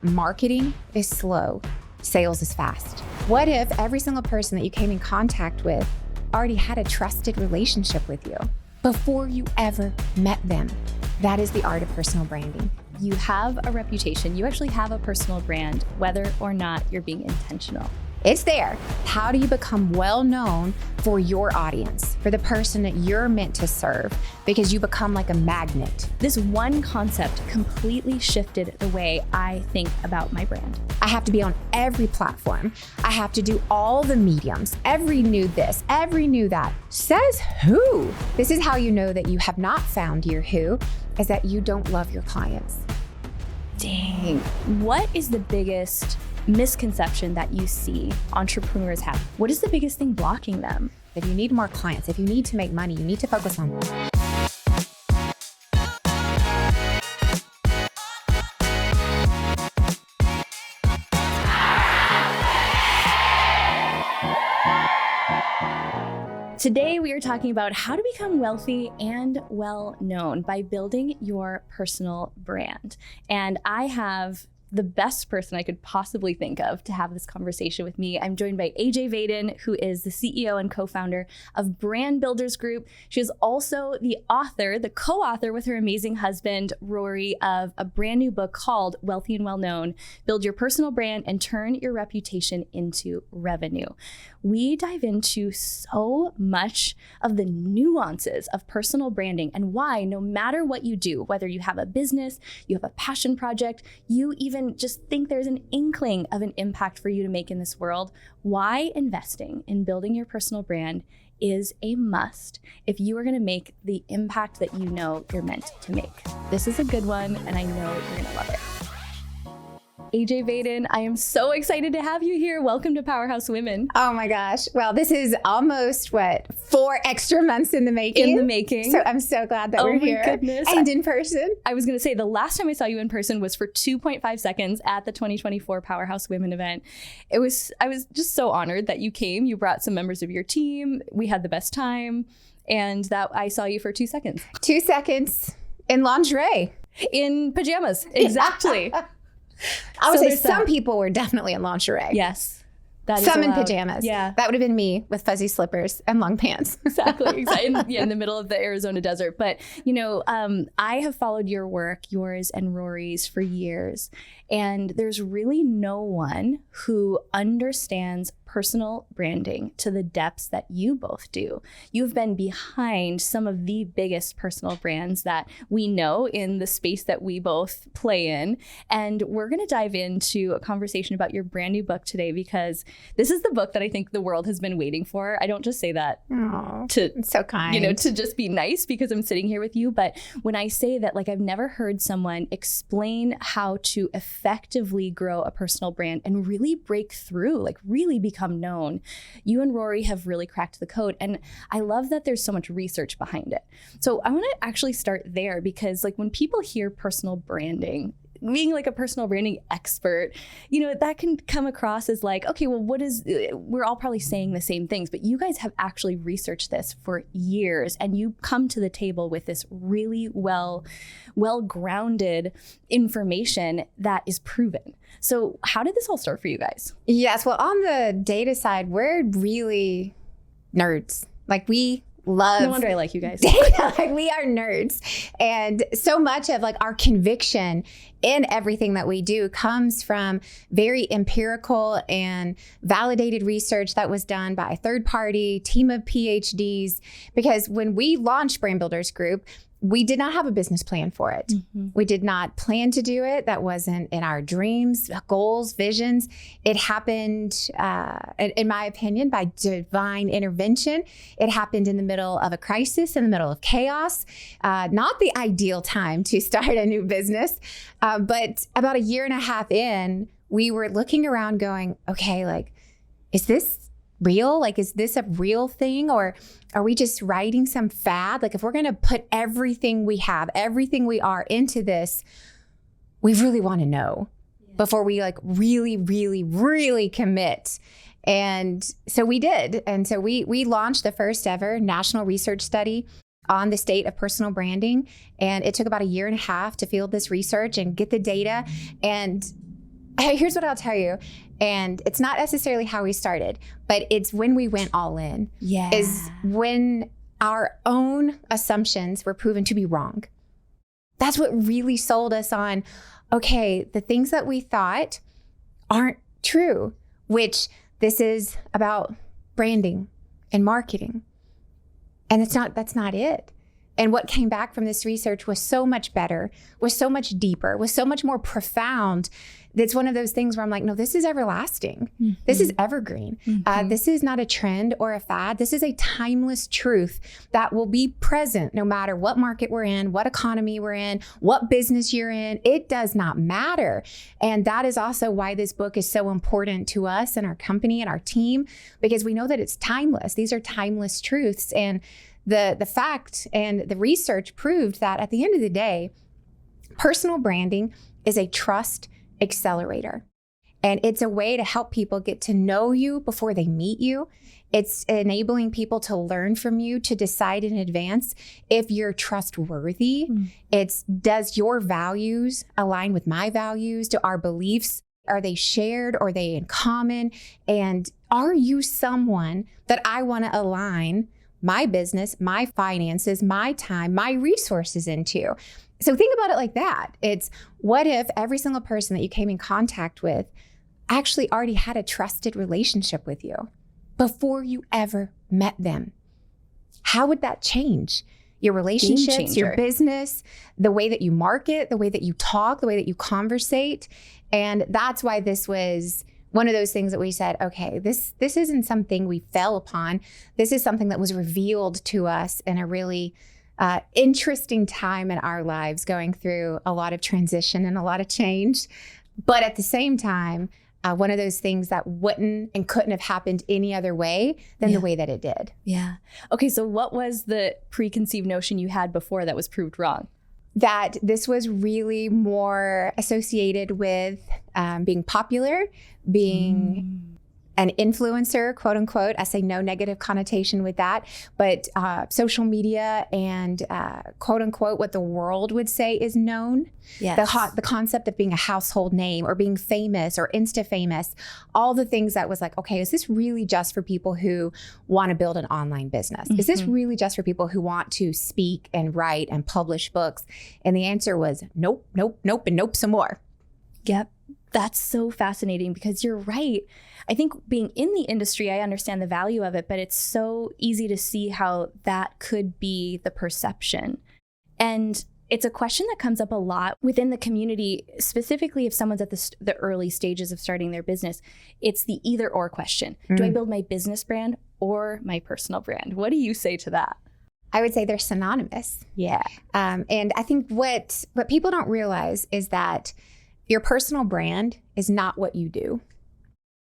marketing is slow, sales is fast? What if every single person that you came in contact with already had a trusted relationship with you before you ever met them? That is the art of personal branding. You have a reputation. You actually have a personal brand, whether or not you're being intentional. It's there. How do you become well known for your audience, for the person that you're meant to serve? Because you become like a magnet. This one concept completely shifted the way I think about my brand. I have to be on every platform. I have to do all the mediums. Every new this, every new that. Says who? This is how you know that you have not found your who, is that you don't love your clients. Dang. What is the biggest misconception that you see entrepreneurs have? What is the biggest thing blocking them? If you need more clients, if you need to make money, you need to focus on that. Today, we are talking about how to become wealthy and well-known by building your personal brand. And I have the best person I could possibly think of to have this conversation with me. I'm joined by AJ Vaden, who is the CEO and co-founder of Brand Builders Group. She is also the author, the co-author with her amazing husband, Rory, of a brand new book called Wealthy and Well Known: Build Your Personal Brand and Turn Your Reputation into Revenue. We dive into so much of the nuances of personal branding and why, no matter what you do, whether you have a business, you have a passion project, you even just think there's an inkling of an impact for you to make in this world, why investing in building your personal brand is a must if you are going to make the impact that you know you're meant to make. This is a good one, and I know you're going to love it. AJ Vaden, I am so excited to have you here. Welcome to Powerhouse Women. Oh my gosh. Well, this is almost 4 extra months in the making. In the making. So I'm so glad that we're here. Goodness. And in person. I was going to say the last time I saw you in person was for 2.5 seconds at the 2024 Powerhouse Women event. I was just so honored that you came. You brought some members of your team. We had the best time, and that I saw you for 2 seconds. 2 seconds in lingerie. In pajamas. Exactly. I would say some people were definitely in lingerie. Yes. That is some in allowed. pajamas. Yeah. That would have been me with fuzzy slippers and long pants. Exactly. In the middle of the Arizona desert. But, I have followed your work, yours and Rory's, for years. And there's really no one who understands personal branding to the depths that you both do. You've been behind some of the biggest personal brands that we know in the space that we both play in. And we're going to dive into a conversation about your brand new book today, because this is the book that I think the world has been waiting for. I don't just say that it's so kind. To just be nice because I'm sitting here with you. But when I say that, I've never heard someone explain how to effectively grow a personal brand and really break through, really become known. You and Rory have really cracked the code. And I love that there's so much research behind it. So I want to actually start there, because when people hear personal branding, being a personal branding expert, that can come across as okay, well, we're all probably saying the same things, but you guys have actually researched this for years, and you come to the table with this really well-grounded information that is proven. So how did this all start for you guys? Yes, well, on the data side, we're really nerds. We love. No wonder I like you guys. Data. We are nerds. And so much of our conviction in everything that we do comes from very empirical and validated research that was done by a third party team of PhDs. Because when we launched Brand Builders Group, we did not have a business plan for it. Mm-hmm. We did not plan to do it. That wasn't in our dreams, goals, visions. It happened, in my opinion, by divine intervention. It happened in the middle of a crisis, in the middle of chaos. Not the ideal time to start a new business. But about 1.5 years in, we were looking around going, okay, is this real? Is this a real thing? Or are we just riding some fad? If we're going to put everything we have, everything we are into this, we really want to know before we really, really, really commit. And so we did. And so we launched the first ever national research study on the state of personal branding. And it took about 1.5 years to field this research and get the data. And Here's what I'll tell you. And it's not necessarily how we started, but it's when we went all in. Yeah. Is when our own assumptions were proven to be wrong. That's what really sold us on, okay, the things that we thought aren't true, which this is about branding and marketing. And that's not it. And what came back from this research was so much better, was so much deeper, was so much more profound. It's one of those things where I'm like, no, this is everlasting. Mm-hmm. This is evergreen. Mm-hmm. This is not a trend or a fad. This is a timeless truth that will be present no matter what market we're in, what economy we're in, what business you're in. It does not matter. And that is also why this book is so important to us and our company and our team, because we know that it's timeless. These are timeless truths. And the fact and the research proved that at the end of the day, personal branding is a trust accelerator. And it's a way to help people get to know you before they meet you. It's enabling people to learn from you, to decide in advance if you're trustworthy. It's, does your values align with my values? Do our beliefs, are they shared? Are they in common? And are you someone that I want to align my business, my finances, my time, my resources into? So think about it like that. It's, what if every single person that you came in contact with actually already had a trusted relationship with you before you ever met them? How would that change your relationships, your business, the way that you market, the way that you talk, the way that you conversate? And that's why this was one of those things that we said, okay, this isn't something we fell upon. This is something that was revealed to us in a really interesting time in our lives, going through a lot of transition and a lot of change. But at the same time, one of those things that wouldn't and couldn't have happened any other way than the way that it did. Yeah. Okay, so what was the preconceived notion you had before that was proved wrong? That this was really more associated with being popular, being an influencer, quote unquote. I say no negative connotation with that, but social media and quote unquote what the world would say is known. Yes. The concept of being a household name or being famous or Insta famous, all the things that was like, okay, is this really just for people who want to build an online business? Mm-hmm. Is this really just for people who want to speak and write and publish books? And the answer was nope, nope, nope, and nope some more. Yep. That's so fascinating because you're right. I think being in the industry, I understand the value of it, but it's so easy to see how that could be the perception. And it's a question that comes up a lot within the community, specifically if someone's at the early stages of starting their business. It's the either or question. Mm-hmm. Do I build my business brand or my personal brand? What do you say to that? I would say they're synonymous. Yeah. And I think what people don't realize is that your personal brand is not what you do.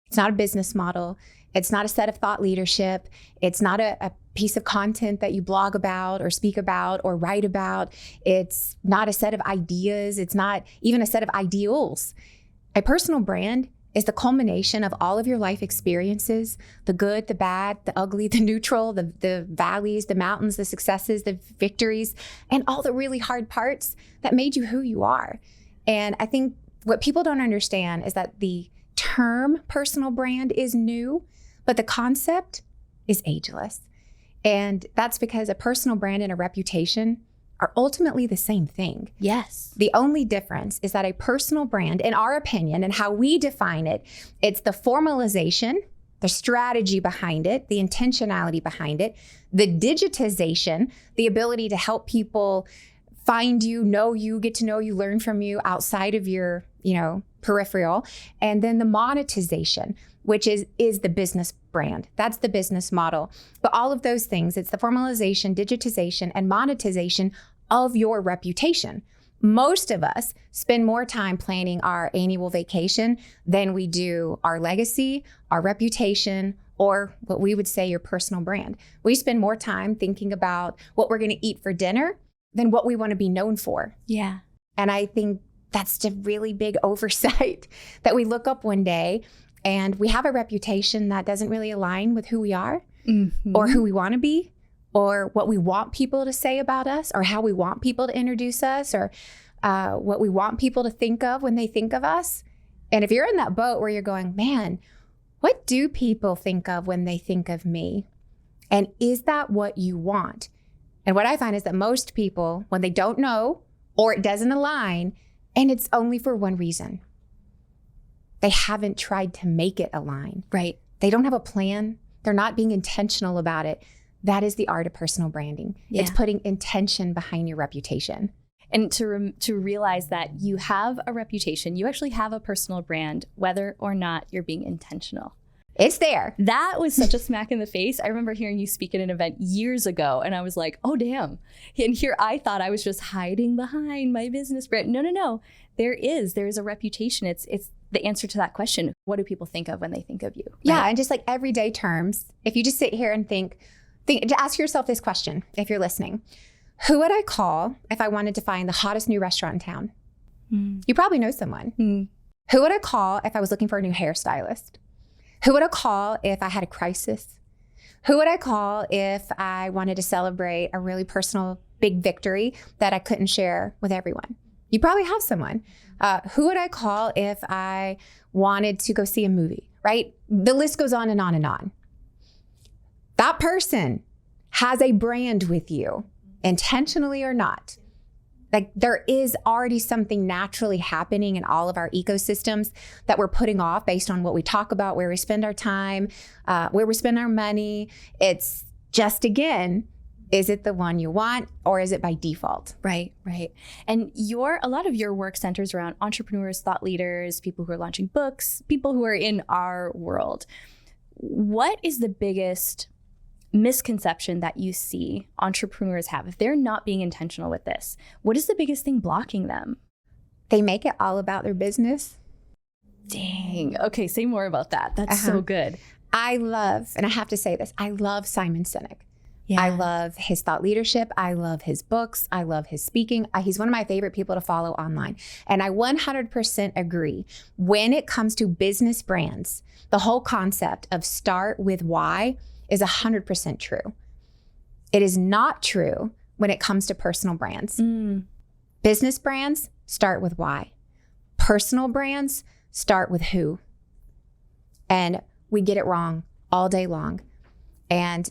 It's not a business model. It's not a set of thought leadership. It's not a piece of content that you blog about or speak about or write about. It's not a set of ideas. It's not even a set of ideals. A personal brand is the culmination of all of your life experiences, the good, the bad, the ugly, the neutral, the valleys, the mountains, the successes, the victories, and all the really hard parts that made you who you are. And I think what people don't understand is that the term personal brand is new, but the concept is ageless. And that's because a personal brand and a reputation are ultimately the same thing. Yes. The only difference is that a personal brand, in our opinion and how we define it, it's the formalization, the strategy behind it, the intentionality behind it, the digitization, the ability to help people find you, know you, get to know you, learn from you outside of your, peripheral. And then the monetization, which is the business brand. That's the business model. But all of those things, it's the formalization, digitization, and monetization of your reputation. Most of us spend more time planning our annual vacation than we do our legacy, our reputation, or what we would say your personal brand. We spend more time thinking about what we're going to eat for dinner than what we want to be known for. Yeah. And I think that's a really big oversight that we look up one day and we have a reputation that doesn't really align with who we are or who we want to be or what we want people to say about us or how we want people to introduce us or what we want people to think of when they think of us. And if you're in that boat where you're going, man, what do people think of when they think of me? And is that what you want? And what I find is that most people, when they don't know or it doesn't align, and it's only for one reason, they haven't tried to make it align. Right. They don't have a plan. They're not being intentional about it. That is the art of personal branding. Yeah. It's putting intention behind your reputation. And to realize that you have a reputation, you actually have a personal brand, whether or not you're being intentional. It's there. That was such a smack in the face. I remember hearing you speak at an event years ago, and I was like, oh, damn. And here I thought I was just hiding behind my business brand. No. There is a reputation. It's the answer to that question. What do people think of when they think of you? Yeah, Right? and just like everyday terms, if you just sit here and think, ask yourself this question, if you're listening. Who would I call if I wanted to find the hottest new restaurant in town? You probably know someone. Who would I call if I was looking for a new hairstylist? Who would I call if I had a crisis? Who would I call if I wanted to celebrate a really personal big victory that I couldn't share with everyone? You probably have someone. Who would I call if I wanted to go see a movie, right? The list goes on and on and on. That person has a brand with you, intentionally or not. Like there is already something naturally happening in all of our ecosystems that we're putting off based on what we talk about, where we spend our time, where we spend our money. It's just, again, is it the one you want or is it by default? Right. And a lot of your work centers around entrepreneurs, thought leaders, people who are launching books, people who are in our world. What is the biggest misconception that you see entrepreneurs have if they're not being intentional with this? What is the biggest thing blocking them? They make it all about their business. Dang. Okay, say more about that. That's so good. I love, and I have to say this, I love Simon Sinek. Yeah. I love his thought leadership. I love his books. I love his speaking. He's one of my favorite people to follow online. And I 100% agree. When it comes to business brands, the whole concept of start with why is 100% true. It is not true when it comes to personal brands. Business brands start with why. Personal brands start with who. And we get it wrong all day long. And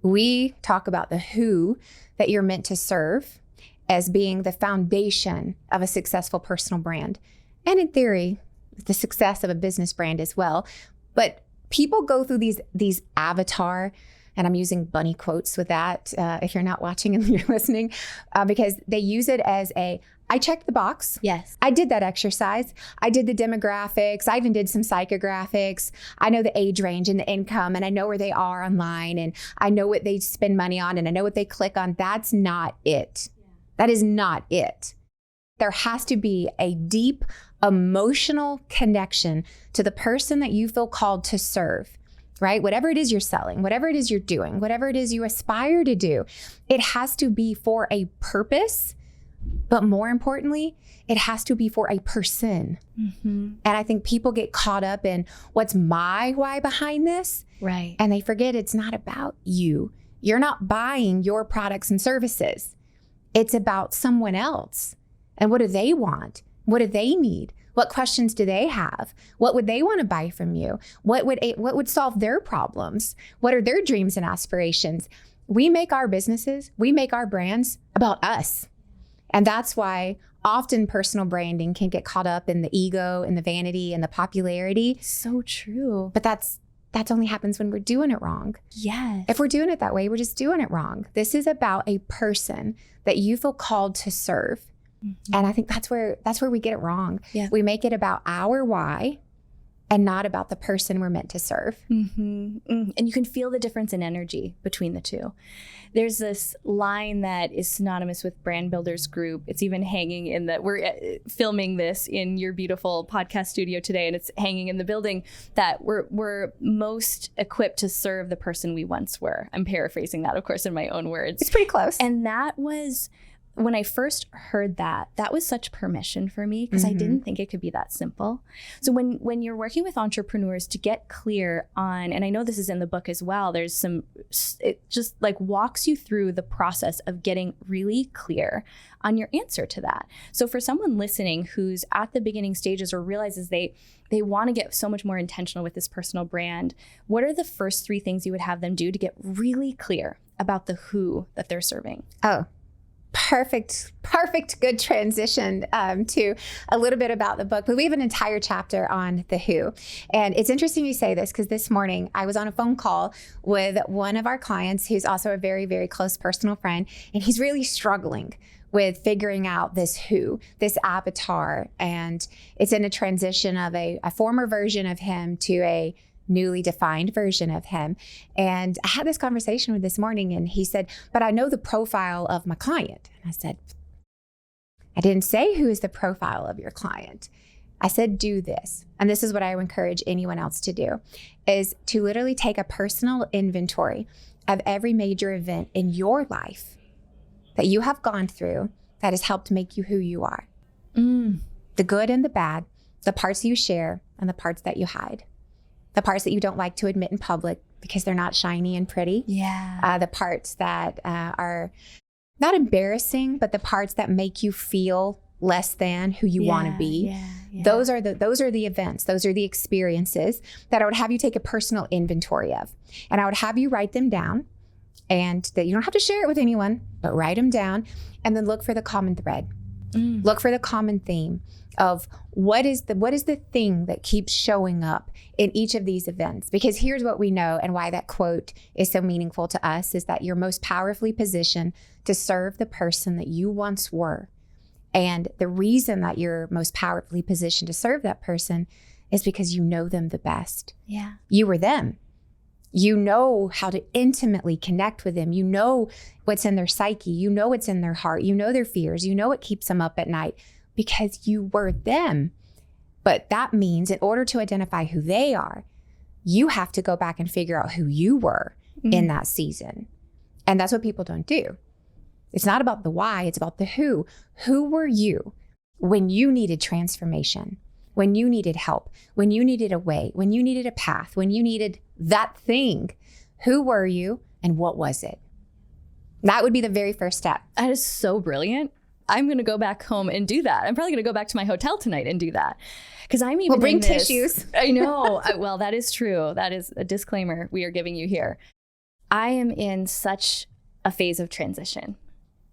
we talk about the who that you're meant to serve as being the foundation of a successful personal brand. And in theory, the success of a business brand as well. But people go through these avatar, and I'm using bunny quotes with that if you're not watching and you're listening, because they use it as I checked the box. Yes. I did that exercise. I did the demographics. I even did some psychographics. I know the age range and the income, and I know where they are online, and I know what they spend money on, and I know what they click on. That's not it. That is not it. There has to be a deep emotional connection to the person that you feel called to serve, right? Whatever it is you're selling, whatever it is you're doing, whatever it is you aspire to do, it has to be for a purpose. But more importantly, it has to be for a person. And I think people get caught up in what's my why behind this? Right. And they forget it's not about you. You're not buying your products and services. It's about someone else. And what do they want? What do they need? What questions do they have? What would they want to buy from you? What would solve their problems? What are their dreams and aspirations? We make our businesses, we make our brands about us. And that's why often personal branding can get caught up in the ego and the vanity and the popularity. So true. But that's only happens when we're doing it wrong. Yes. If we're doing it that way, we're just doing it wrong. This is about a person that you feel called to serve. And I think that's where we get it wrong. Yeah. We make it about our why and not about the person we're meant to serve. And you can feel the difference in energy between the two. There's this line that is synonymous with Brand Builders Group. It's even hanging in we're filming this in your beautiful podcast studio today, and it's hanging in the building, that we're most equipped to serve the person we once were. I'm paraphrasing that, of course, in my own words. It's pretty close. And that was when I first heard that, that was such permission for me because I didn't think it could be that simple. So when you're working with entrepreneurs to get clear on, and I know this is in the book as well, there's some, it just like walks you through the process of getting really clear on your answer to that. So for someone listening who's at the beginning stages or realizes they want to get so much more intentional with this personal brand, what are the first 3 things you would have them do to get really clear about the who that they're serving? Oh, perfect, good transition to a little bit about the book. But we have an entire chapter on the who. And it's interesting you say this because this morning I was on a phone call with one of our clients who's also a very, very close personal friend. And he's really struggling with figuring out this who, this avatar. And it's in a transition of a former version of him to a newly defined version of him. And I had this conversation with this morning and he said, but I know the profile of my client. And I said, I didn't say who is the profile of your client. I said, do this. And this is what I would encourage anyone else to do, is to literally take a personal inventory of every major event in your life that you have gone through that has helped make you who you are. The good and the bad, the parts you share and the parts that you hide. The parts that you don't like to admit in public because they're not shiny and pretty. Yeah. The parts that are not embarrassing, but the parts that make you feel less than who you want to be. Those are the events. Those are the experiences that I would have you take a personal inventory of. And I would have you write them down, and that you don't have to share it with anyone, but write them down and then look for the common thread. Look for the common theme of what is the thing that keeps showing up in each of these events. Because here's what we know, and why that quote is so meaningful to us, is that you're most powerfully positioned to serve the person that you once were. And the reason that you're most powerfully positioned to serve that person is because you know them the best. Yeah. You were them. You know how to intimately connect with them. You know what's in their psyche. You know what's in their heart. You know their fears. You know what keeps them up at night because you were them. But that means in order to identify who they are, you have to go back and figure out who you were in that season. And that's what people don't do. It's not about the why, it's about the who. Who were you when you needed transformation, when you needed help, when you needed a way, when you needed a path, when you needed that thing? Who were you and what was it? That would be the very first step. That is so brilliant. I'm going to go back home and do that. I'm probably going to go back to my hotel tonight and do that. Because I'm even bring tissues. I know. Well, that is true. That is a disclaimer we are giving you here. I am in such a phase of transition.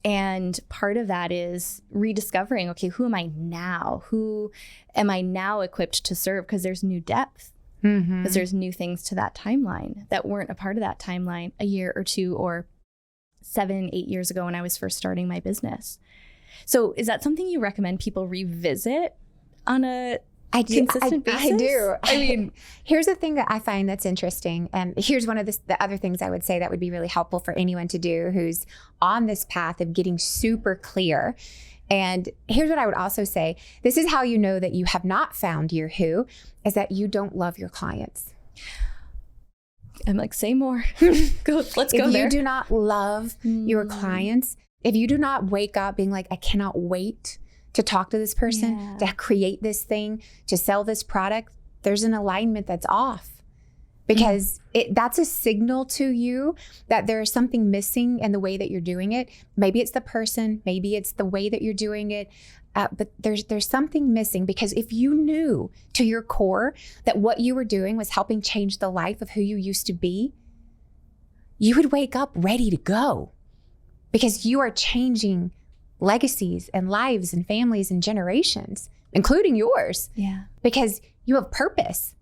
And part of that is rediscovering, okay, who am I now? Who am I now equipped to serve? Because there's new depth. Because there's new things to that timeline that weren't a part of that timeline a year or two or 7, 8 years ago when I was first starting my business. So is that something you recommend people revisit on a consistent basis? I do. I mean, here's the thing that I find that's interesting. And here's one of the other things I would say that would be really helpful for anyone to do who's on this path of getting super clear. And here's what I would also say. This is how you know that you have not found your who, is that you don't love your clients. I'm like, say more. Let's go there. If you do not love your clients, if you do not wake up being like, I cannot wait to talk to this person, to create this thing, to sell this product, there's an alignment that's off. Because that's a signal to you that there is something missing in the way that you're doing it. Maybe it's the person, maybe it's the way that you're doing it, but there's something missing. Because if you knew to your core that what you were doing was helping change the life of who you used to be, you would wake up ready to go. Because you are changing legacies and lives and families and generations, including yours. Yeah. Because you have purpose.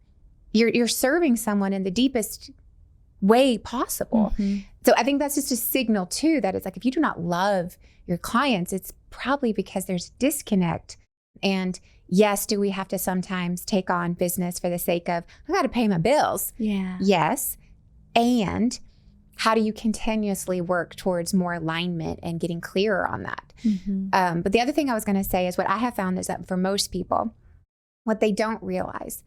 You're serving someone in the deepest way possible. So I think that's just a signal too, that it's like, if you do not love your clients, it's probably because there's disconnect. And yes, do we have to sometimes take on business for the sake of, I got to pay my bills? Yeah. Yes. And how do you continuously work towards more alignment and getting clearer on that? But the other thing I was going to say is what I have found is that for most people, what they don't realize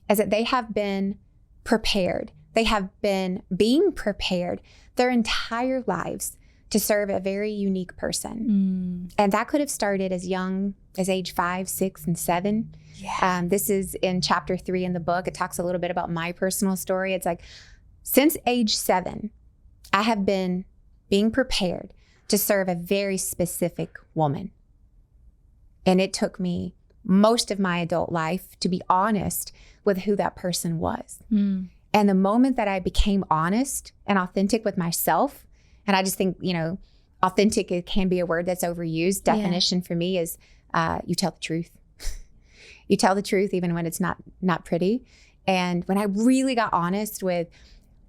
is that they have been prepared. They have been being prepared their entire lives to serve a very unique person. And that could have started as young as age 5, 6, and 7. Yeah. This is in chapter 3 in the book. It talks a little bit about my personal story. It's like, since age 7, I have been being prepared to serve a very specific woman. And it took me most of my adult life to be honest with who that person was. And the moment that I became honest and authentic with myself, and I just think, authentic, it can be a word that's overused. Definition for me is you tell the truth. You tell the truth even when it's not pretty. And when I really got honest with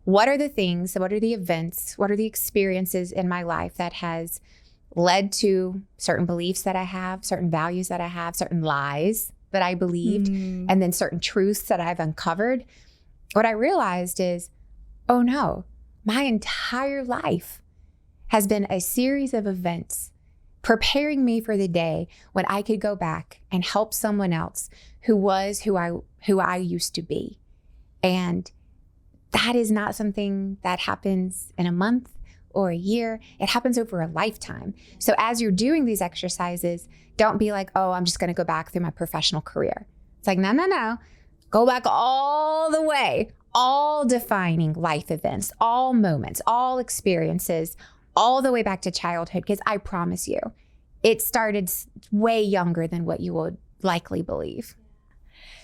what are the things, what are the events, what are the experiences in my life that has led to certain beliefs that I have, certain values that I have, certain lies that I believed, and then certain truths that I've uncovered, what I realized is, oh no, my entire life has been a series of events preparing me for the day when I could go back and help someone else who was who I used to be. And that is not something that happens in a month or a year. It happens over a lifetime. So as you're doing these exercises, don't be like, oh, I'm just going to go back through my professional career. It's like, no. Go back all the way, all defining life events, all moments, all experiences, all the way back to childhood. Because I promise you, it started way younger than what you would likely believe.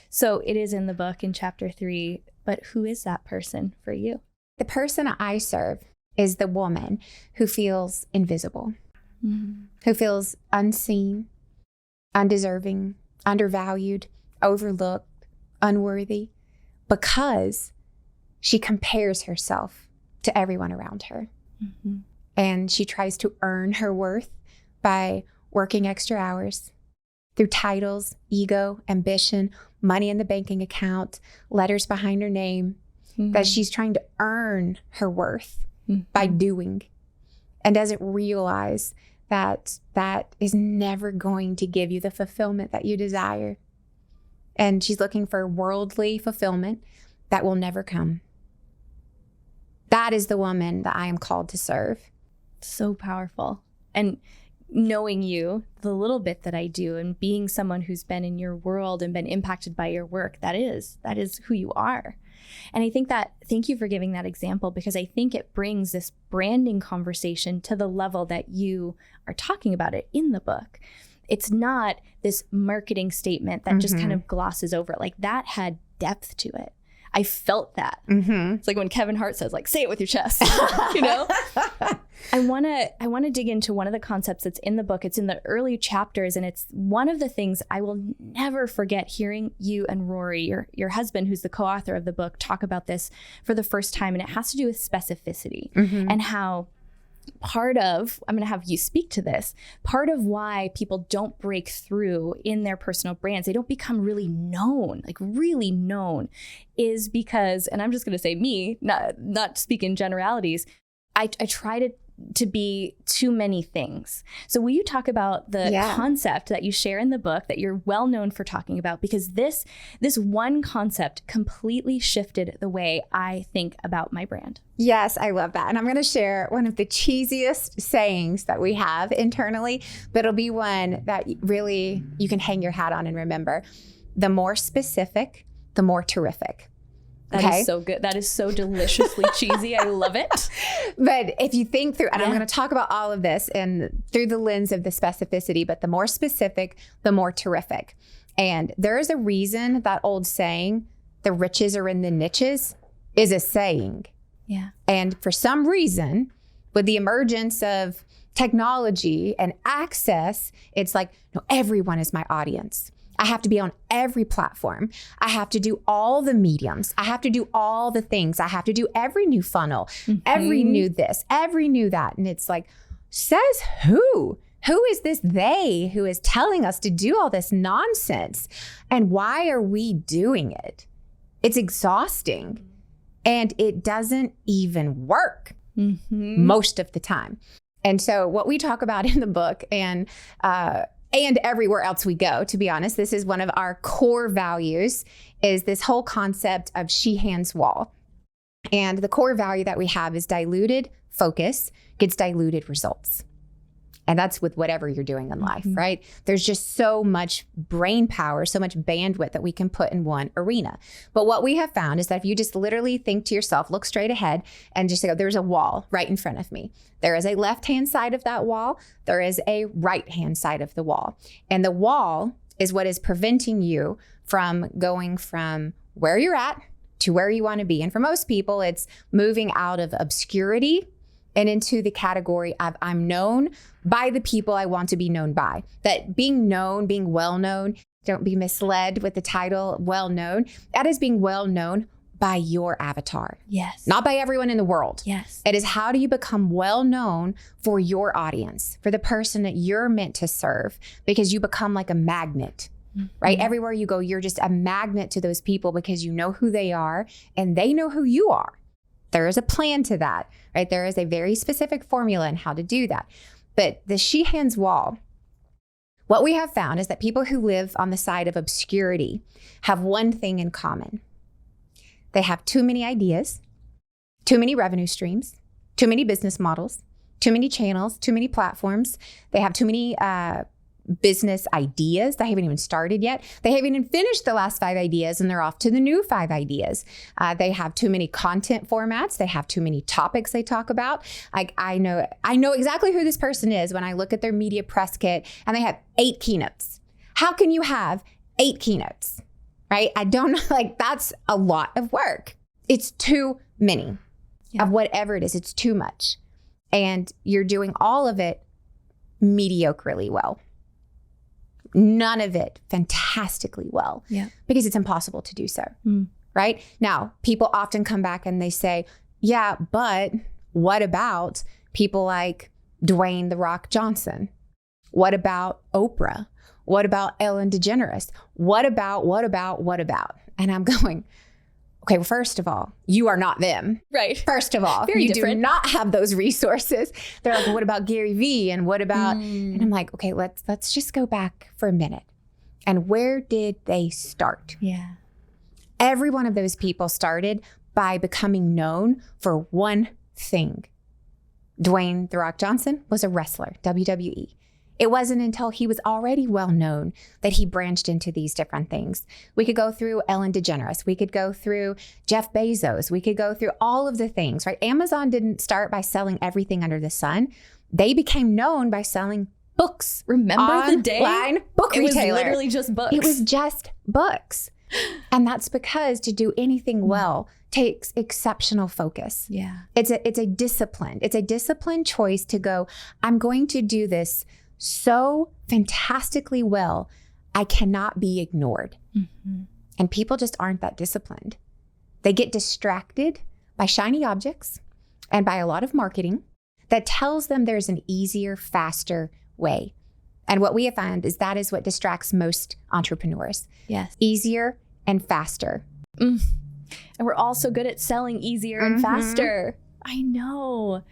So it is in the book in chapter 3, but who is that person for you? The person I serve is the woman who feels invisible, who feels unseen, undeserving, undervalued, overlooked, unworthy, because she compares herself to everyone around her. And she tries to earn her worth by working extra hours through titles, ego, ambition, money in the banking account, letters behind her name, that she's trying to earn her worth by doing, and doesn't realize that that is never going to give you the fulfillment that you desire. And she's looking for worldly fulfillment that will never come. That is the woman that I am called to serve. So powerful. And knowing you, the little bit that I do, and being someone who's been in your world and been impacted by your work, that is who you are. And I think that, thank you for giving that example, because I think it brings this branding conversation to the level that you are talking about it in the book. It's not this marketing statement that just kind of glosses over it. Like, that had depth to it. I felt that. It's like when Kevin Hart says, like, say it with your chest, I want to dig into one of the concepts that's in the book. It's in the early chapters, and it's one of the things I will never forget hearing you and Rory, your husband, who's the co-author of the book, talk about this for the first time. And it has to do with specificity and how part of, I'm going to have you speak to this, part of why people don't break through in their personal brands, they don't become really known, is because, and I'm just going to say me, not speak in generalities, I try to be too many things. So will you talk about the concept that you share in the book that you're well known for talking about? Because this one concept completely shifted the way I think about my brand. Yes, I love that. And I'm going to share one of the cheesiest sayings that we have internally, but it'll be one that really you can hang your hat on and remember. The more specific, the more terrific. That is so good. That is so deliciously cheesy. I love it. But if you think through, and I'm going to talk about all of this and through the lens of the specificity, but the more specific, the more terrific. And there is a reason that old saying, the riches are in the niches, is a saying. Yeah. And for some reason, with the emergence of technology and access, it's like, no, everyone is my audience. I have to be on every platform. I have to do all the mediums. I have to do all the things. I have to do every new funnel, every new this, every new that. And it's like, says who? Who is this they who is telling us to do all this nonsense? And why are we doing it? It's exhausting. And it doesn't even work most of the time. And so what we talk about in the book and everywhere else we go, to be honest, this is one of our core values, is this whole concept of she hands wall. And the core value that we have is diluted, focus gets diluted results. And that's with whatever you're doing in life, right? There's just so much brain power, so much bandwidth that we can put in one arena. But what we have found is that if you just literally think to yourself, look straight ahead and just go, there's a wall right in front of me. There is a left-hand side of that wall. There is a right-hand side of the wall. And the wall is what is preventing you from going from where you're at to where you want to be. And for most people, it's moving out of obscurity and into the category of I'm known by the people I want to be known by. That being known, being well known, don't be misled with the title well known. That is being well known by your avatar. Yes. Not by everyone in the world. Yes. It is how do you become well known for your audience, for the person that you're meant to serve, because you become like a magnet. Right? Everywhere you go, you're just a magnet to those people because you know who they are and they know who you are. There is a plan to that, right? There is a very specific formula in how to do that. But the Sheehan's wall, what we have found is that people who live on the side of obscurity have one thing in common. They have too many ideas, too many revenue streams, too many business models, too many channels, too many platforms. They have too many business ideas that haven't even started yet. They haven't even finished the last 5 ideas and they're off to the new 5 ideas. They have too many content formats. They have too many topics they talk about. Like I know exactly who this person is when I look at their media press kit and they have 8 keynotes. How can you have 8 keynotes, right? I don't know, like that's a lot of work. It's too many of whatever it is. It's too much. And you're doing all of it mediocrely well. None of it fantastically well, because it's impossible to do so, right? Now, people often come back and they say, yeah, but what about people like Dwayne "The Rock" Johnson? What about Oprah? What about Ellen DeGeneres? What about? And I'm going, okay, well, first of all, you are not them. Right. First of all, Very you different. do not have those resources. They're like, what about Gary Vee? And what about, and I'm like, okay, let's just go back for a minute. And where did they start? Yeah. Every one of those people started by becoming known for one thing. Dwayne "The Rock" Johnson was a wrestler, WWE. It wasn't until he was already well known that he branched into these different things. We could go through Ellen DeGeneres. We could go through Jeff Bezos. We could go through all of the things, right? Amazon didn't start by selling everything under the sun. They became known by selling books. Remember the day? Online book retailer. It was literally just books. It was just books. And that's because to do anything well takes exceptional focus. Yeah. It's a discipline. It's a disciplined choice to go, I'm going to do this so fantastically well, I cannot be ignored. And people just aren't that disciplined. They get distracted by shiny objects and by a lot of marketing that tells them there's an easier, faster way. And what we have found is that is what distracts most entrepreneurs. Yes. Easier and faster. And we're all so good at selling easier and faster. I know.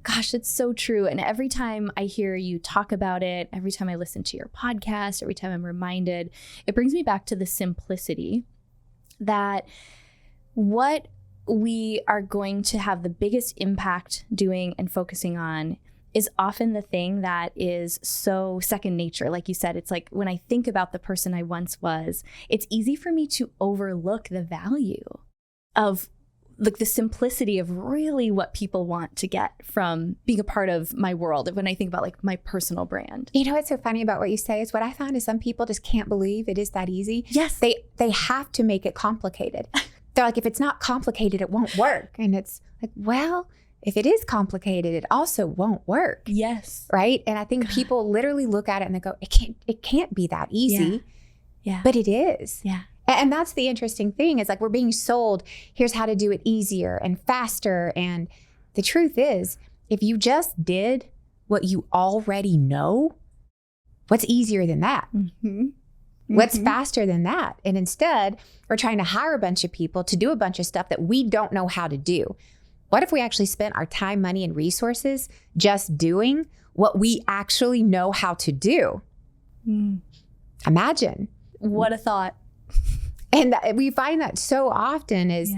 Gosh, it's so true. And every time I hear you talk about it, every time I listen to your podcast, every time I'm reminded, it brings me back to the simplicity that what we are going to have the biggest impact doing and focusing on is often the thing that is so second nature. Like you said, it's like when I think about the person I once was, it's easy for me to overlook the value of like the simplicity of really what people want to get from being a part of my world when I think about like my personal brand. You know what's so funny about what you say is what I found is some people just can't believe it is that easy. Yes. They have to make it complicated. They're like, if it's not complicated, it won't work. And it's like, well, if it is complicated, it also won't work. Yes. Right? And I think people literally look at it and they go, it can't be that easy. Yeah. But it is. Yeah. And that's the interesting thing is like we're being sold, here's how to do it easier and faster. And the truth is, if you just did what you already know, what's easier than that? What's faster than that? And instead, we're trying to hire a bunch of people to do a bunch of stuff that we don't know how to do. What if we actually spent our time, money, and resources just doing what we actually know how to do? Imagine. What a thought. And we find that so often is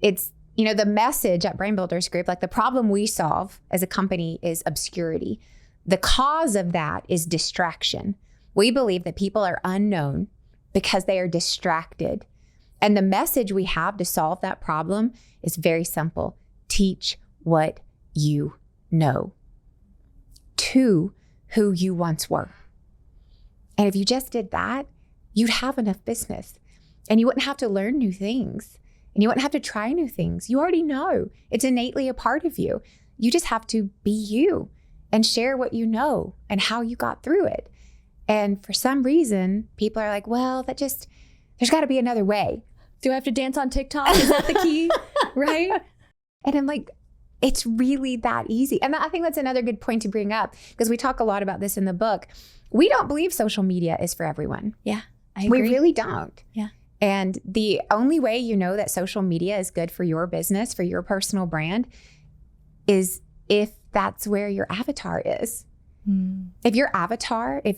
it's the message at Brand Builders Group, like the problem we solve as a company is obscurity. The cause of that is distraction. We believe that people are unknown because they are distracted. And the message we have to solve that problem is very simple. Teach what you know to who you once were. And if you just did that, you'd have enough business and you wouldn't have to learn new things and you wouldn't have to try new things. You already know. It's innately a part of you. You just have to be you and share what you know and how you got through it. And for some reason, people are like, well, there's got to be another way. Do I have to dance on TikTok? Is that the key? Right? And I'm like, it's really that easy. And I think that's another good point to bring up because we talk a lot about this in the book. We don't believe social media is for everyone. Yeah, I agree. We really don't. Yeah. And the only way you know that social media is good for your business, for your personal brand, is if that's where your avatar is. If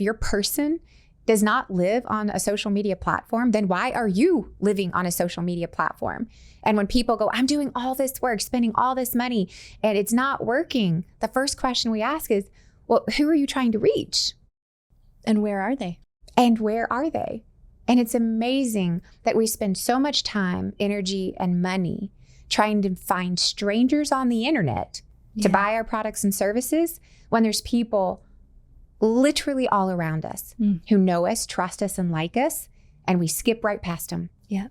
your person does not live on a social media platform, then why are you living on a social media platform? And when people go, I'm doing all this work, spending all this money, and it's not working, the first question we ask is, well, who are you trying to reach? And where are they? And it's amazing that we spend so much time, energy, and money trying to find strangers on the internet to buy our products and services when there's people literally all around us who know us, trust us, and like us, and we skip right past them. Yeah.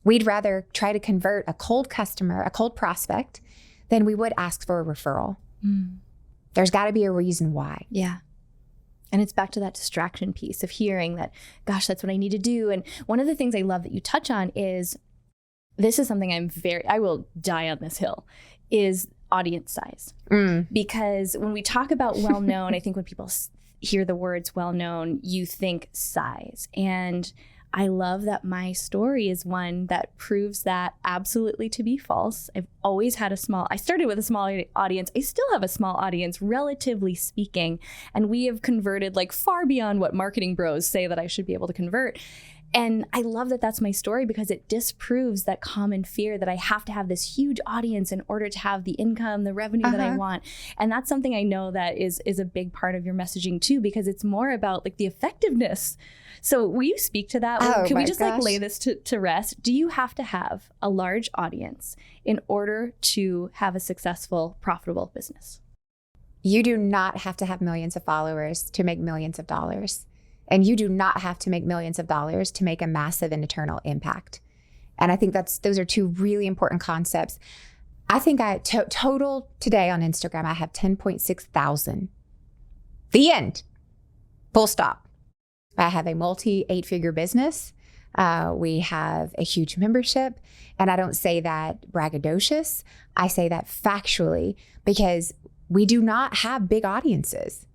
We'd rather try to convert a cold customer, a cold prospect, than we would ask for a referral. There's got to be a reason why. Yeah. And it's back to that distraction piece of hearing that, gosh, that's what I need to do. And one of the things I love that you touch on is, this is something I will die on this hill, is audience size. Because when we talk about well-known, I think when people hear the words well-known, you think size. And I love that my story is one that proves that absolutely to be false. I've always had I started with a small audience. I still have a small audience, relatively speaking. And we have converted like far beyond what marketing bros say that I should be able to convert. And I love that that's my story because it disproves that common fear that I have to have this huge audience in order to have the income, the revenue that I want. And that's something I know that is a big part of your messaging too, because it's more about like the effectiveness. So will you speak to that? Can we just like lay this to rest? Do you have to have a large audience in order to have a successful, profitable business? You do not have to have millions of followers to make millions of dollars. And you do not have to make millions of dollars to make a massive and eternal impact. And I think those are two really important concepts. I think total today on Instagram, I have 10.6 thousand. The end. Full stop. I have a multi-8-figure business. We have a huge membership. And I don't say that braggadocious. I say that factually because we do not have big audiences.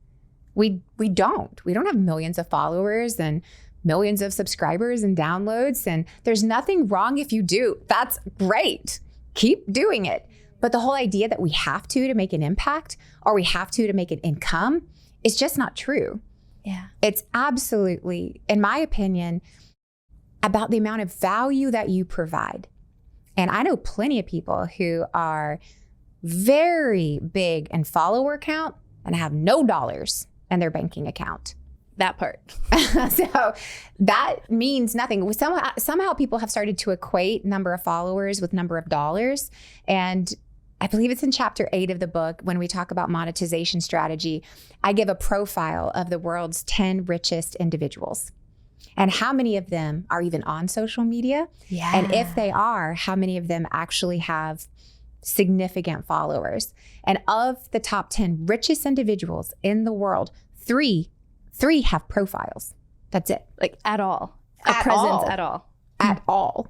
We don't have millions of followers and millions of subscribers and downloads. And there's nothing wrong if you do. That's great. Keep doing it. But the whole idea that we have to make an impact or we have to make an income is just not true. Yeah. It's absolutely, in my opinion, about the amount of value that you provide. And I know plenty of people who are very big in follower count and have no dollars in their banking account. That part. So that means nothing. Somehow people have started to equate number of followers with number of dollars. And I believe it's in chapter 8 of the book when we talk about monetization strategy. I give a profile of the world's 10 richest individuals and how many of them are even on social media. Yeah. And if they are, how many of them actually have significant followers. And of the top 10 richest individuals in the world, three have profiles. That's it. Like at all. A presence at all. At all.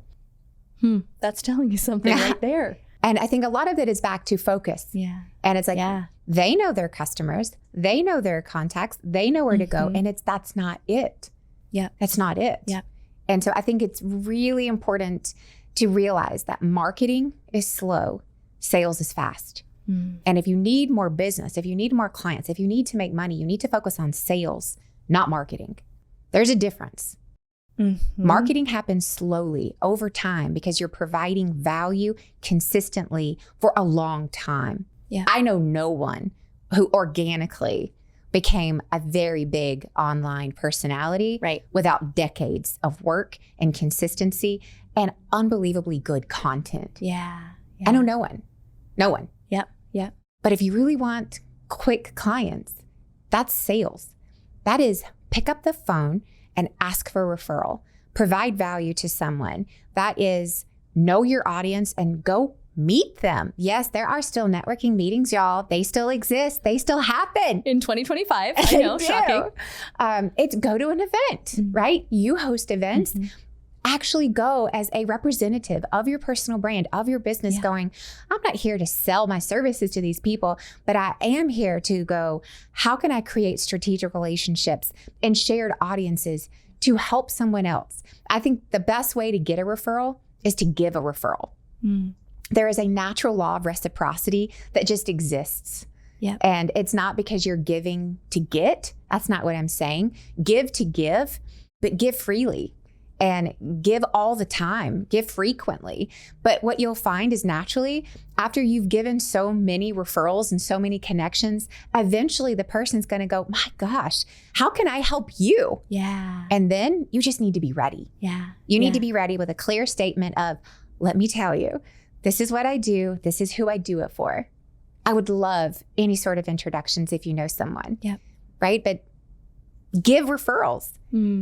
That's telling you something right there. And I think a lot of it is back to focus. Yeah. And it's like, they know their customers, they know their contacts, they know where to go. And that's not it. Yeah. That's not it. Yeah. And so I think it's really important to realize that marketing is slow. Sales is fast. And if you need more business, if you need more clients, if you need to make money, you need to focus on sales, not marketing. There's a difference. Marketing happens slowly over time because you're providing value consistently for a long time. Yeah. I know no one who organically became a very big online personality without decades of work and consistency and unbelievably good content. Yeah. I know no one. Yep. But if you really want quick clients, that's sales. That is pick up the phone and ask for a referral. Provide value to someone. That is know your audience and go meet them. Yes, there are still networking meetings, y'all. They still exist. They still happen. In 2025, I know, shocking. It's go to an event, right? You host events. Actually go as a representative of your personal brand, of your business going, I'm not here to sell my services to these people, but I am here to go, how can I create strategic relationships and shared audiences to help someone else? I think the best way to get a referral is to give a referral. There is a natural law of reciprocity that just exists. And it's not because you're giving to get. That's not what I'm saying. Give to give, but give freely. And give all the time, give frequently. But what you'll find is naturally, after you've given so many referrals and so many connections, eventually the person's going to go, my gosh, how can I help you? Yeah. And then you just need to be ready. Yeah. You need to be ready with a clear statement of, let me tell you, this is what I do. This is who I do it for. I would love any sort of introductions if you know someone. Right? But give referrals.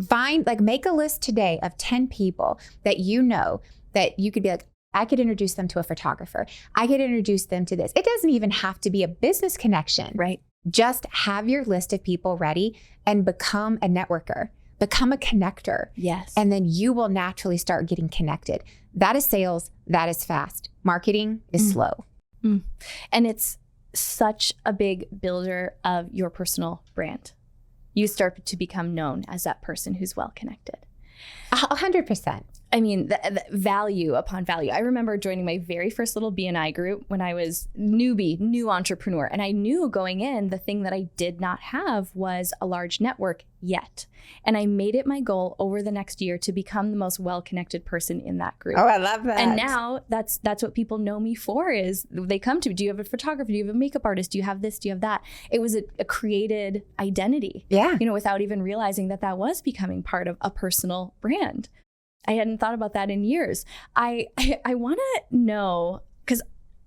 Find, make a list today of 10 people that you know that you could be like, I could introduce them to a photographer. I could introduce them to this. It doesn't even have to be a business connection. Right. Just have your list of people ready and become a networker, become a connector. Yes. And then you will naturally start getting connected. That is sales. That is fast. Marketing is slow. And it's such a big builder of your personal brand. You start to become known as that person who's well connected. 100%. I mean, the value upon value. I remember joining my very first little BNI group when I was new entrepreneur. And I knew going in, the thing that I did not have was a large network yet. And I made it my goal over the next year to become the most well-connected person in that group. Oh, I love that. And now that's what people know me for is they come to me. Do you have a photographer? Do you have a makeup artist? Do you have this? Do you have that? It was a created identity, without even realizing that was becoming part of a personal brand. I hadn't thought about that in years. I want to know, because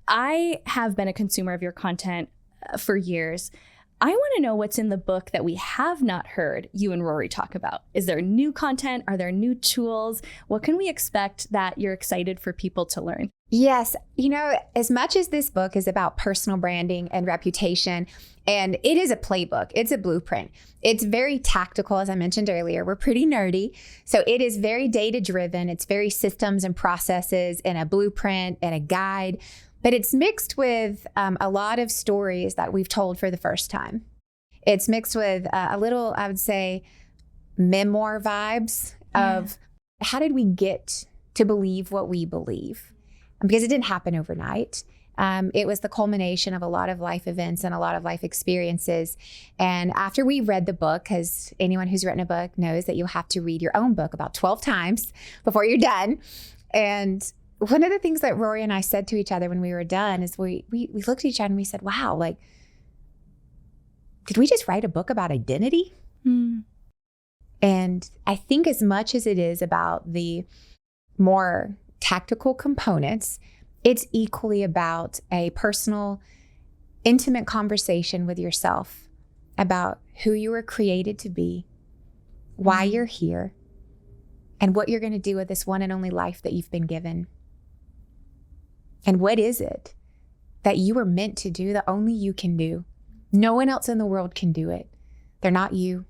I have been a consumer of your content for years. I want to know what's in the book that we have not heard you and Rory talk about. Is there new content? Are there new tools? What can we expect that you're excited for people to learn? Yes. As much as this book is about personal branding and reputation, and it is a playbook, it's a blueprint. It's very tactical, as I mentioned earlier. We're pretty nerdy. So it is very data driven. It's very systems and processes and a blueprint and a guide. But it's mixed with a lot of stories that we've told for the first time. It's mixed with a little, I would say, memoir vibes of how did we get to believe what we believe? Because it didn't happen overnight. It was the culmination of a lot of life events and a lot of life experiences. And after we read the book, because anyone who's written a book knows that you'll have to read your own book about 12 times before you're done. And one of the things that Rory and I said to each other when we were done is we looked at each other and we said, wow, did we just write a book about identity? And I think as much as it is about the more tactical components, it's equally about a personal, intimate conversation with yourself about who you were created to be, why you're here, and what you're going to do with this one and only life that you've been given. And what is it that you were meant to do that only you can do? No one else in the world can do it. They're not you.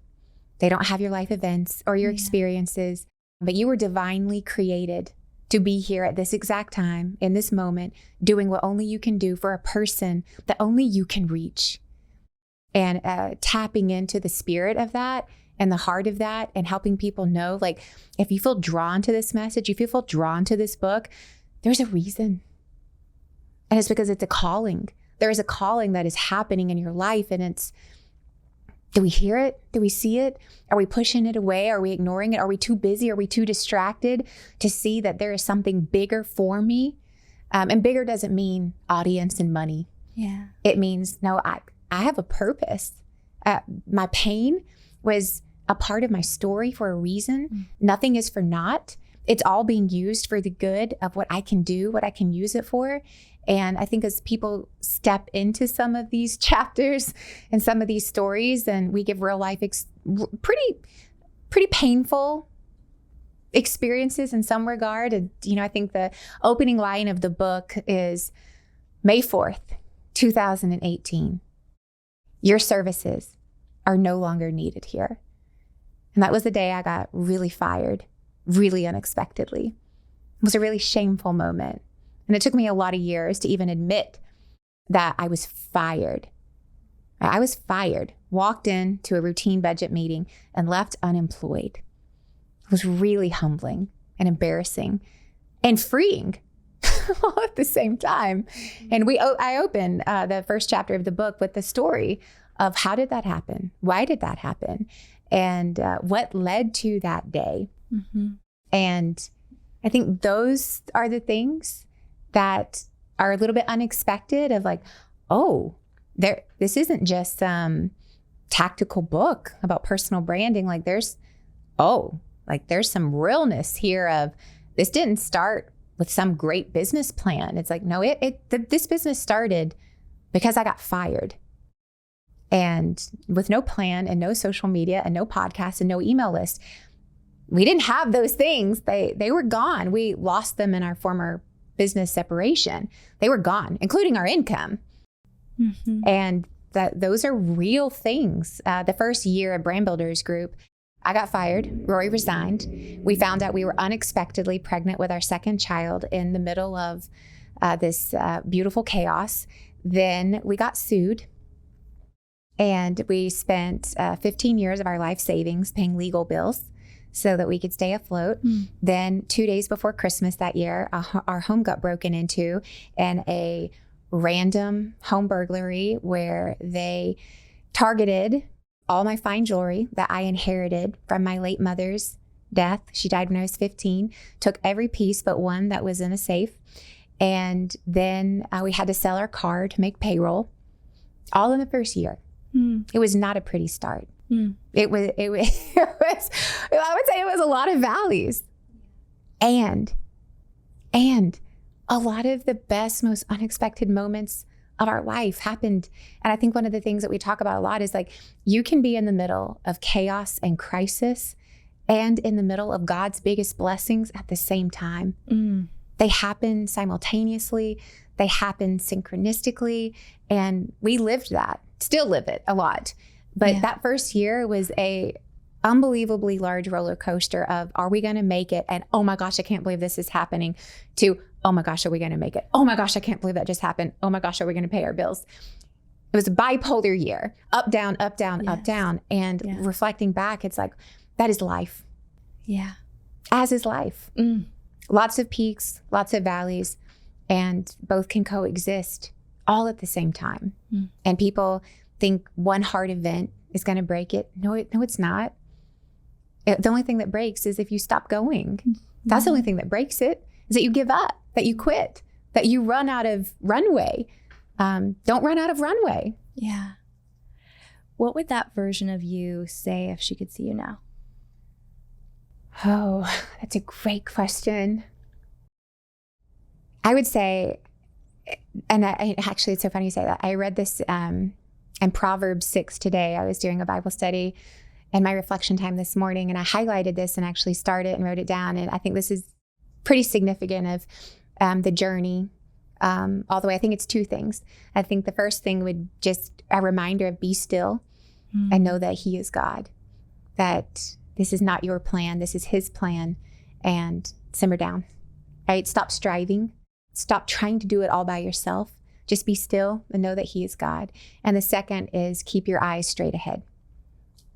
They don't have your life events or your experiences, but you were divinely created to be here at this exact time, in this moment, doing what only you can do for a person that only you can reach. And tapping into the spirit of that and the heart of that and helping people know, if you feel drawn to this message, if you feel drawn to this book, there's a reason. And it's because it's a calling. There is a calling that is happening in your life, and Do we hear it? Do we see it? Are we pushing it away? Are we ignoring it? Are we too busy? Are we too distracted to see that there is something bigger for me? And bigger doesn't mean audience and money. Yeah. It means, no, I have a purpose. My pain was a part of my story for a reason. Nothing is for naught. It's all being used for the good of what I can do, what I can use it for. And I think as people step into some of these chapters and some of these stories, and we give real life pretty painful experiences in some regard. And, I think the opening line of the book is May 4th, 2018. Your services are no longer needed here. And that was the day I got really fired, really unexpectedly. It was a really shameful moment. And it took me a lot of years to even admit that I was fired. I was fired, walked into a routine budget meeting and left unemployed. It was really humbling and embarrassing and freeing all at the same time. And I opened the first chapter of the book with the story of how did that happen? Why did that happen? And what led to that day? Mm-hmm. And I think those are the things that are a little bit unexpected of like, this isn't just some tactical book about personal branding. Like there's some realness here of this didn't start with some great business plan. It's like, no, this business started because I got fired. And with no plan and no social media and no podcast and no email list, we didn't have those things. They were gone. We lost them in our former business separation. They were gone, including our income. Mm-hmm. And those are real things. The first year at Brand Builders Group, I got fired. Rory resigned. We found out we were unexpectedly pregnant with our second child in the middle of this beautiful chaos. Then we got sued. And we spent 15 years of our life savings paying legal bills so that we could stay afloat. Then 2 days before Christmas that year, our home got broken into in a random home burglary where they targeted all my fine jewelry that I inherited from my late mother's death. She died when I was 15, took every piece but one that was in a safe. And then we had to sell our car to make payroll, all in the first year. It was not a pretty start. It was, I would say it was a lot of valleys and a lot of the best, most unexpected moments of our life happened. And I think one of the things that we talk about a lot is like, you can be in the middle of chaos and crisis and in the middle of God's biggest blessings at the same time. They happen simultaneously. They happen synchronistically. And we lived that, still live it a lot. But that first year was a unbelievably large roller coaster of, are we going to make it? And, oh my gosh, I can't believe this is happening, to, oh my gosh, are we going to make it? Oh my gosh, I can't believe that just happened. Oh my gosh, are we going to pay our bills? It was a bipolar year, up, down, up, down, up, down. And reflecting back, it's like, that is life. Yeah. As is life. Lots of peaks, lots of valleys, and both can coexist all at the same time. And people think one hard event is going to break it. No, it's not. The only thing that breaks is if you stop going. That's the only thing that breaks it, is that you give up, that you quit, that you run out of runway. Don't run out of runway. Yeah. What would that version of you say if she could see you now? Oh, that's a great question. I would say, and actually, it's so funny you say that. I read this in Proverbs 6 today. I was doing a Bible study in my reflection time this morning, and I highlighted this and actually started and wrote it down. And I think this is pretty significant of the journey all the way. I think it's two things. I think the first thing would just a reminder of be still and know that He is God, that this is not your plan, this is His plan, and simmer down, right? Stop striving. Stop trying to do it all by yourself. Just be still and know that He is God. And the second is keep your eyes straight ahead.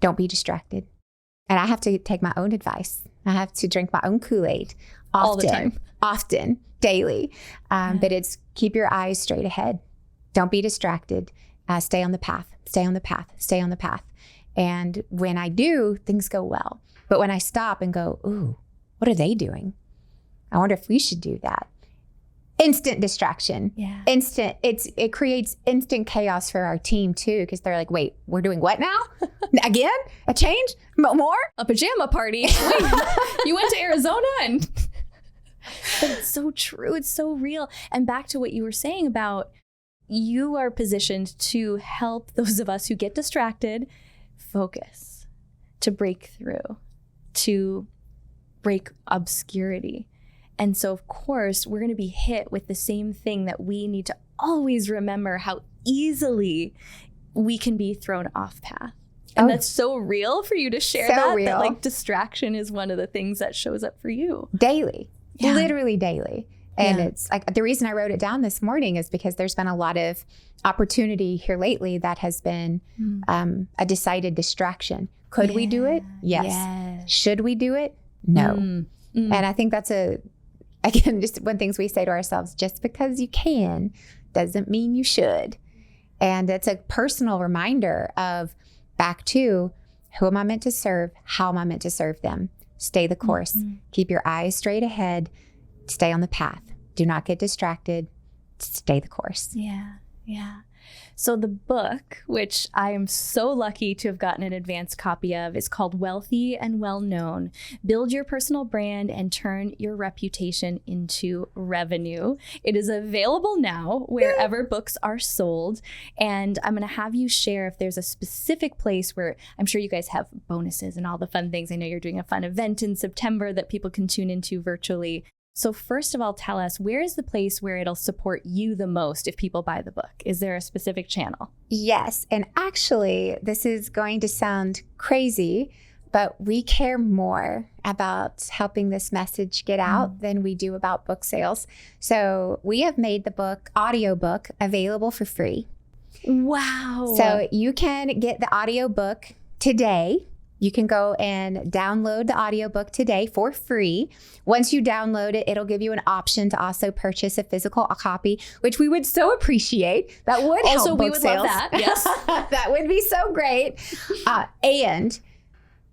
Don't be distracted. And I have to take my own advice. I have to drink my own Kool-Aid all the time, often, daily. But it's keep your eyes straight ahead. Don't be distracted. Stay on the path, stay on the path, stay on the path. And when I do, things go well. But when I stop and go, ooh, what are they doing? I wonder if we should do that. Instant distraction. Yeah. It creates instant chaos for our team too, because they're like, wait, we're doing what now? Again? A change? More? A pajama party. Wait, you went to Arizona and but it's so true. It's so real. And back to what you were saying about you are positioned to help those of us who get distracted focus, to break through, to break obscurity. And so, of course, we're going to be hit with the same thing that we need to always remember, how easily we can be thrown off path. And that's so real for you to share that like distraction is one of the things that shows up for you. Daily, literally daily. And it's like the reason I wrote it down this morning is because there's been a lot of opportunity here lately that has been a decided distraction. Could we do it? Yes. Should we do it? No. And I think that's again, just one things we say to ourselves, just because you can doesn't mean you should. And it's a personal reminder of back to who am I meant to serve? How am I meant to serve them? Stay the course. Keep your eyes straight ahead. Stay on the path. Do not get distracted. Stay the course. Yeah. So the book, which I am so lucky to have gotten an advanced copy of, is called Wealthy and Well Known. Build your personal brand and turn your reputation into revenue. It is available now wherever books are sold. And I'm going to have you share if there's a specific place where I'm sure you guys have bonuses and all the fun things. I know you're doing a fun event in September that people can tune into virtually. So first of all, tell us, where is the place where it'll support you the most if people buy the book? Is there a specific channel? Yes. And actually, this is going to sound crazy, but we care more about helping this message get out than we do about book sales. So we have made the book, audiobook, available for free. Wow. So you can get the audiobook today. You can go and download the audiobook today for free. Once you download it, it'll give you an option to also purchase a physical copy, which we would so appreciate. That would help also, book we would sales. love that. Yes. That would be so great. And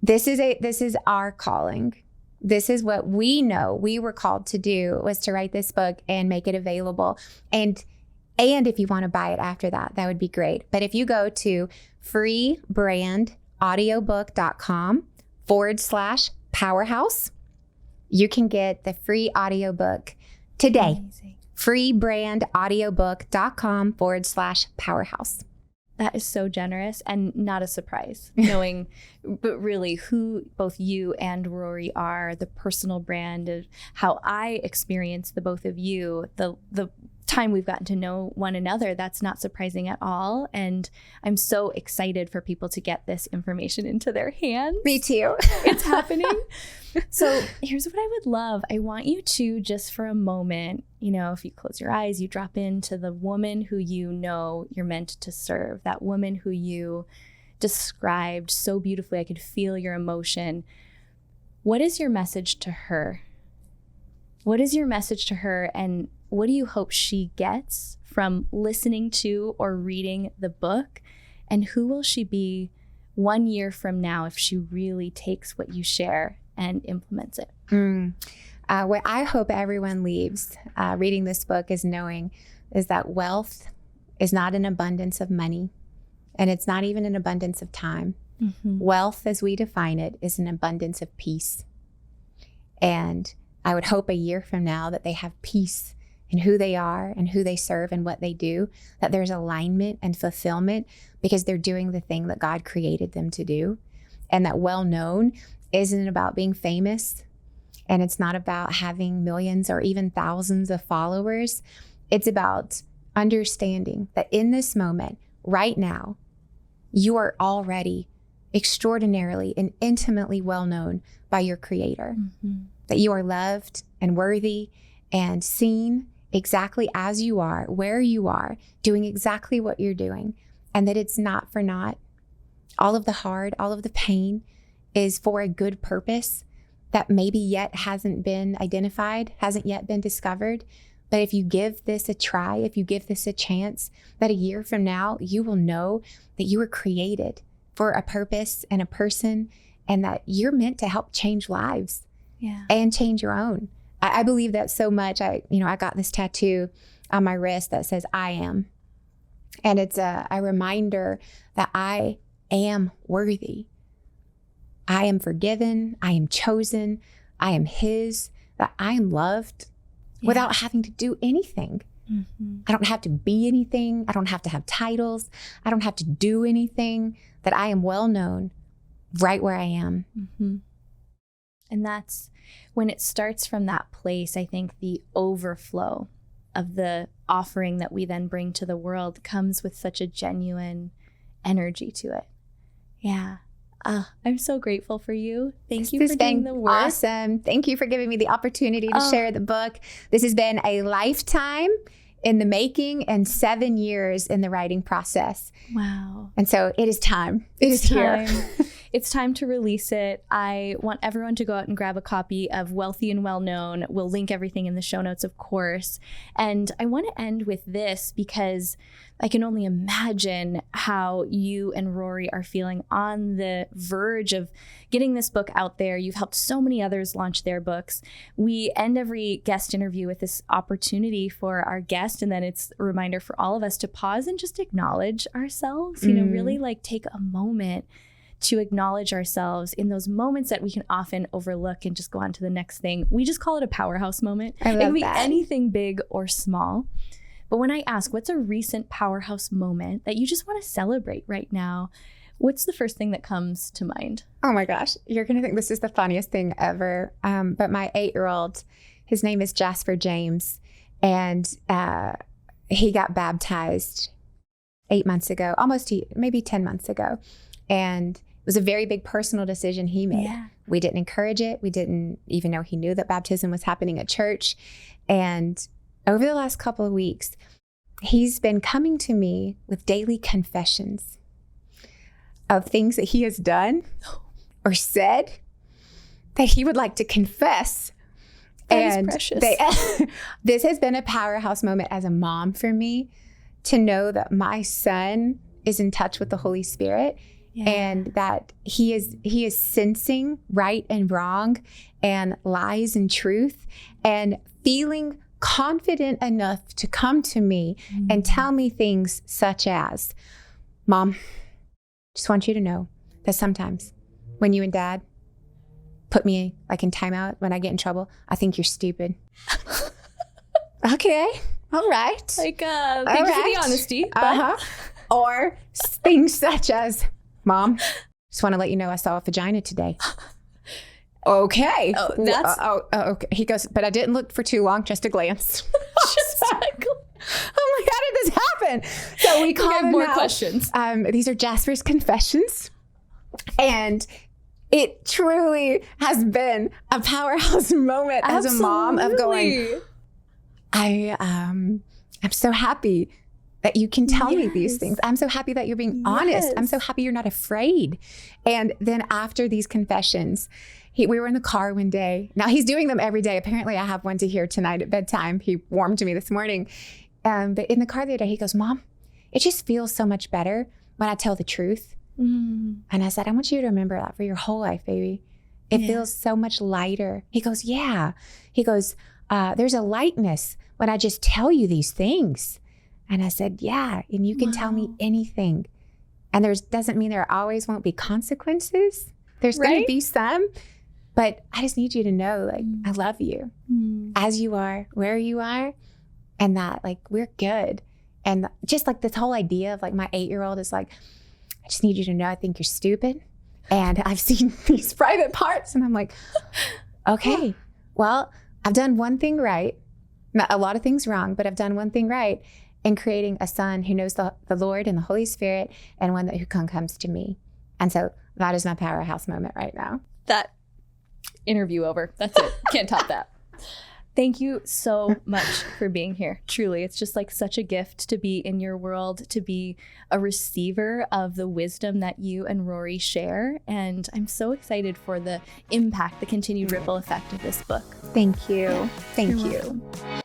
this is our calling. This is what we know we were called to do, was to write this book and make it available. And if you want to buy it after that, that would be great. But if you go to freebrandAudiobook.com/Powerhouse, you can get the free audiobook today. Amazing. freebrandAudiobook.com/Powerhouse. That is so generous and not a surprise, knowing but really who both you and Rory are, the personal brand of how I experience the both of you, the time we've gotten to know one another. That's not surprising at all. And I'm so excited for people to get this information into their hands. Me too. It's happening. So here's what I would love. I want you to, just for a moment, if you close your eyes, you drop into the woman who you know you're meant to serve, that woman who you described so beautifully. I could feel your emotion. What is your message to her? What is your message to her? And what do you hope she gets from listening to or reading the book? And who will she be 1 year from now if she really takes what you share and implements it? What I hope everyone leaves reading this book is knowing is that wealth is not an abundance of money, and it's not even an abundance of time. Wealth, as we define it, is an abundance of peace. And I would hope a year from now that they have peace in who they are and who they serve and what they do, that there's alignment and fulfillment because they're doing the thing that God created them to do. And that well known isn't about being famous, and it's not about having millions or even thousands of followers. It's about understanding that in this moment, right now, you are already extraordinarily and intimately well known by your Creator. That you are loved and worthy and seen exactly as you are, where you are, doing exactly what you're doing, and that it's not for naught. All of the hard, all of the pain is for a good purpose that maybe yet hasn't been identified, hasn't yet been discovered. But if you give this a try, if you give this a chance, that a year from now, you will know that you were created for a purpose and a person, and that you're meant to help change lives and change your own. I believe that so much. I got this tattoo on my wrist that says I am. And it's a reminder that I am worthy. I am forgiven. I am chosen. I am His, that I am loved without having to do anything. Mm-hmm. I don't have to be anything. I don't have to have titles. I don't have to do anything, that I am well known right where I am. Mm-hmm. And that's when it starts from that place. I think the overflow of the offering that we then bring to the world comes with such a genuine energy to it. Yeah. I'm so grateful for you. Thank you for doing the work. Awesome. Thank you for giving me the opportunity to share the book. This has been a lifetime in the making and 7 years in the writing process. Wow. And so it is time. It is here. It's time to release it. I want everyone to go out and grab a copy of Wealthy and Well Known. We'll link everything in the show notes, of course. And I want to end with this because I can only imagine how you and Rory are feeling on the verge of getting this book out there. You've helped so many others launch their books. We end every guest interview with this opportunity for our guest, and then it's a reminder for all of us to pause and just acknowledge ourselves, really like take a moment to acknowledge ourselves in those moments that we can often overlook and just go on to the next thing. We just call it a powerhouse moment. I love it can be that. anything big or small. But when I ask, what's a recent powerhouse moment that you just want to celebrate right now? What's the first thing that comes to mind? Oh my gosh, you're going to think this is the funniest thing ever. But my 8-year-old, his name is Jasper James, and he got baptized 8 months ago, maybe 10 months ago. And it was a very big personal decision he made. Yeah. We didn't encourage it. We didn't even know he knew that baptism was happening at church. And over the last couple of weeks, he's been coming to me with daily confessions of things that he has done or said that he would like to confess. That is precious. This has been a powerhouse moment as a mom for me, to know that my son is in touch with the Holy Spirit. Yeah. And that he is sensing right and wrong and lies and truth, and feeling confident enough to come to me and tell me things such as, Mom, just want you to know that sometimes when you and Dad put me like in timeout when I get in trouble, I think you're stupid. Okay, all right. Like, thank you for the honesty. But... Or things such as, Mom, just want to let you know I saw a vagina today. Okay. Oh, that's... okay. He goes, but I didn't look for too long, just a glance. I'm like, how did this happen? So we call them more questions. These are Jasper's confessions. And it truly has been a powerhouse moment as a mom of going, I'm so happy that you can tell me these things. I'm so happy that you're being honest. I'm so happy you're not afraid. And then after these confessions, we were in the car one day. Now he's doing them every day. Apparently I have one to hear tonight at bedtime. He warmed to me this morning. But in the car the other day, he goes, Mom, it just feels so much better when I tell the truth. And I said, I want you to remember that for your whole life, baby. It feels so much lighter. He goes, yeah. He goes, there's a lightness when I just tell you these things. And I said, yeah, and you can tell me anything. And doesn't mean there always won't be consequences. There's going to be some, but I just need you to know, like, I love you as you are, where you are, and that, like, we're good. And just like this whole idea of like my 8-year-old is like, I just need you to know I think you're stupid. And I've seen these private parts, and I'm like, okay, well, I've done one thing right. Not a lot of things wrong, but I've done one thing right. In creating a son who knows the Lord and the Holy Spirit, and one who comes to me. And so that is my powerhouse moment right now. That interview over. That's it. Can't top that. Thank you so much for being here. Truly, it's just like such a gift to be in your world, to be a receiver of the wisdom that you and Rory share. And I'm so excited for the impact, the continued ripple effect of this book. Thank you. Thank you. Welcome.